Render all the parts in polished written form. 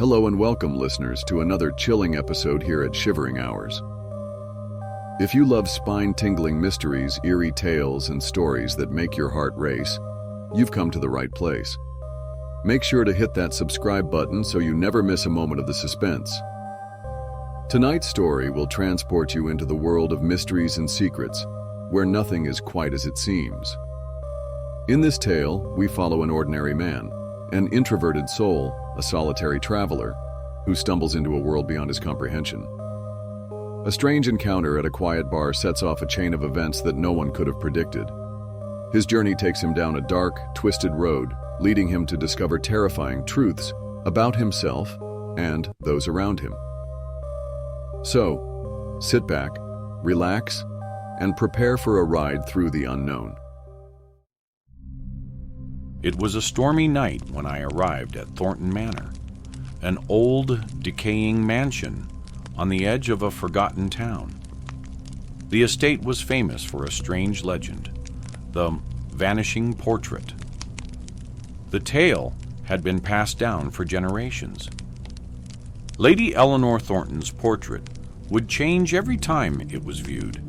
Hello and welcome, listeners, to another chilling episode here at Shivering Hours. If you love spine-tingling mysteries, eerie tales, and stories that make your heart race, you've come to the right place. Make sure to hit that subscribe button so you never miss a moment of the suspense. Tonight's story will transport you into the world of mysteries and secrets, where nothing is quite as it seems. In this tale, we follow an ordinary man, an introverted soul, a solitary traveler, who stumbles into a world beyond his comprehension. A strange encounter at a quiet bar sets off a chain of events that no one could have predicted. His journey takes him down a dark, twisted road, leading him to discover terrifying truths about himself and those around him. So, sit back, relax, and prepare for a ride through the unknown. It was a stormy night when I arrived at Thornton Manor, an old, decaying mansion on the edge of a forgotten town. The estate was famous for a strange legend, the Vanishing portrait. The tale had been passed down for generations. Lady Eleanor Thornton's portrait would change every time it was viewed,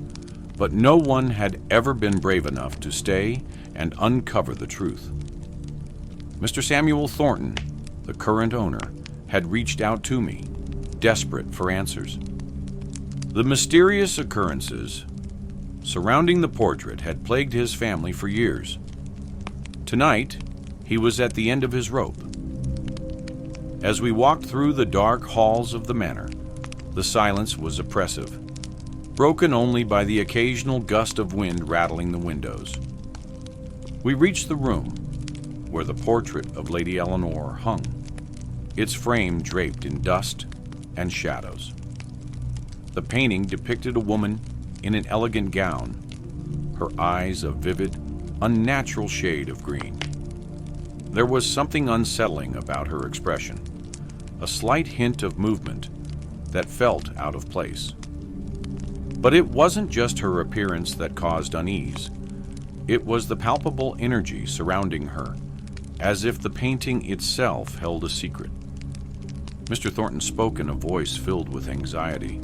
but no one had ever been brave enough to stay and uncover the truth. Mr. Samuel Thornton, the current owner, had reached out to me, desperate for answers. The mysterious occurrences surrounding the portrait had plagued his family for years. Tonight, he was at the end of his rope. As we walked through the dark halls of the manor, the silence was oppressive, broken only by the occasional gust of wind rattling the windows. We reached the room where the portrait of Lady Eleanor hung, its frame draped in dust and shadows. The painting depicted a woman in an elegant gown, her eyes a vivid, unnatural shade of green. There was something unsettling about her expression, a slight hint of movement that felt out of place. But it wasn't just her appearance that caused unease. It was the palpable energy surrounding her, as if the painting itself held a secret. Mr. Thornton spoke in a voice filled with anxiety.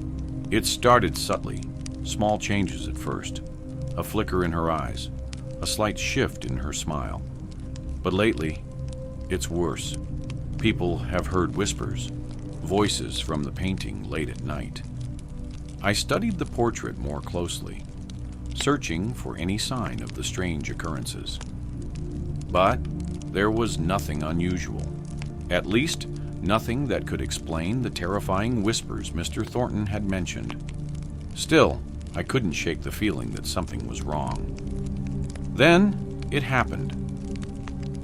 It started subtly, small changes at first, a flicker in her eyes, a slight shift in her smile. But lately, it's worse. People have heard whispers, voices from the painting late at night. I studied the portrait more closely, searching for any sign of the strange occurrences. But there was nothing unusual, at least nothing that could explain the terrifying whispers Mr. Thornton had mentioned. Still, I couldn't shake the feeling that something was wrong. Then it happened.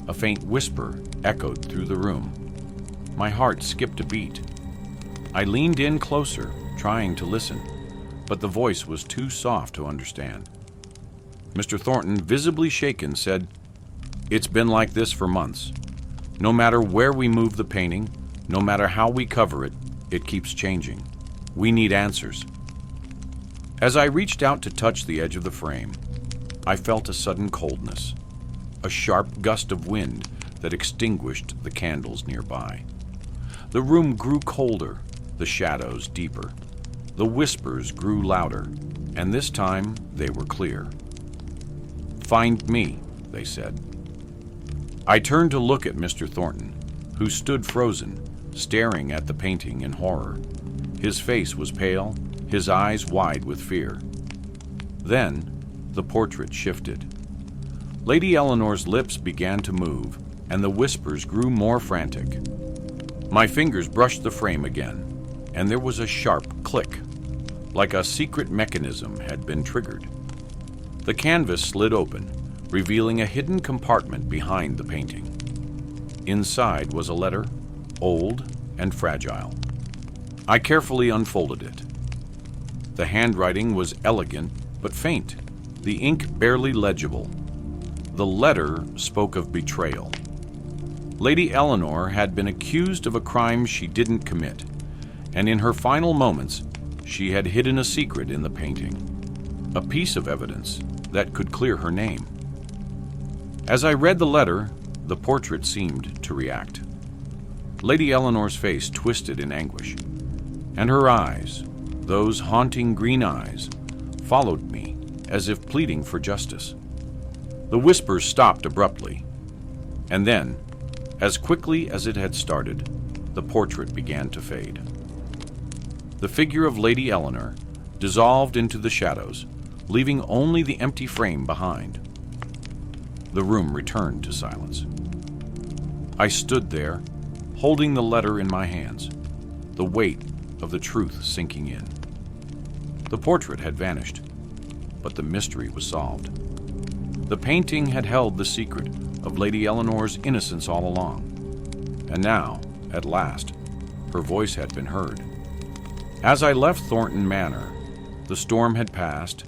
A faint whisper echoed through the room. My heart skipped a beat. I leaned in closer, trying to listen, but the voice was too soft to understand. Mr. Thornton, visibly shaken, said, "It's been like this for months. No matter where we move the painting, no matter how we cover it, it keeps changing. We need answers." As I reached out to touch the edge of the frame, I felt a sudden coldness, a sharp gust of wind that extinguished the candles nearby. The room grew colder, the shadows deeper. The whispers grew louder, and this time they were clear. "Find me," they said. I turned to look at Mr. Thornton, who stood frozen, staring at the painting in horror. His face was pale, his eyes wide with fear. Then, the portrait shifted. Lady Eleanor's lips began to move, and the whispers grew more frantic. My fingers brushed the frame again, and there was a sharp click, like a secret mechanism had been triggered. The canvas slid open, revealing a hidden compartment behind the painting. Inside was a letter, old and fragile. I carefully unfolded it. The handwriting was elegant but faint, the ink barely legible. The letter spoke of betrayal. Lady Eleanor had been accused of a crime she didn't commit, and in her final moments, she had hidden a secret in the painting, a piece of evidence that could clear her name. As I read the letter, the portrait seemed to react. Lady Eleanor's face twisted in anguish, and her eyes, those haunting green eyes, followed me as if pleading for justice. The whispers stopped abruptly, and then, as quickly as it had started, the portrait began to fade. The figure of Lady Eleanor dissolved into the shadows, leaving only the empty frame behind. The room returned to silence. I stood there, holding the letter in my hands, the weight of the truth sinking in. The portrait had vanished, but the mystery was solved. The painting had held the secret of Lady Eleanor's innocence all along, and now, at last, her voice had been heard. As I left Thornton Manor, the storm had passed,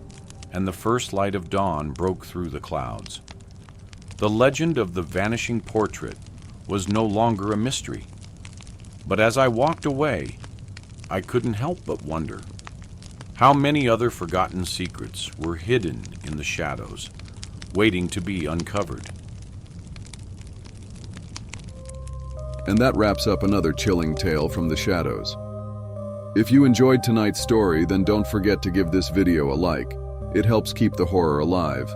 and the first light of dawn broke through the clouds. The legend of the vanishing portrait was no longer a mystery, but as I walked away, I couldn't help but wonder how many other forgotten secrets were hidden in the shadows, waiting to be uncovered. And that wraps up another chilling tale from the shadows. If you enjoyed tonight's story, then don't forget to give this video a like. It helps keep the horror alive.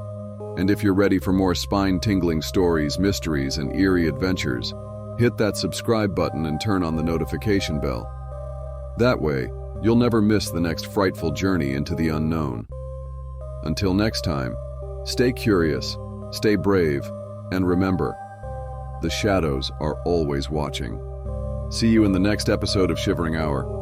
And if you're ready for more spine-tingling stories, mysteries, and eerie adventures, hit that subscribe button and turn on the notification bell. That way, you'll never miss the next frightful journey into the unknown. Until next time, stay curious, stay brave, and remember, the shadows are always watching. See you in the next episode of Shivering Hour.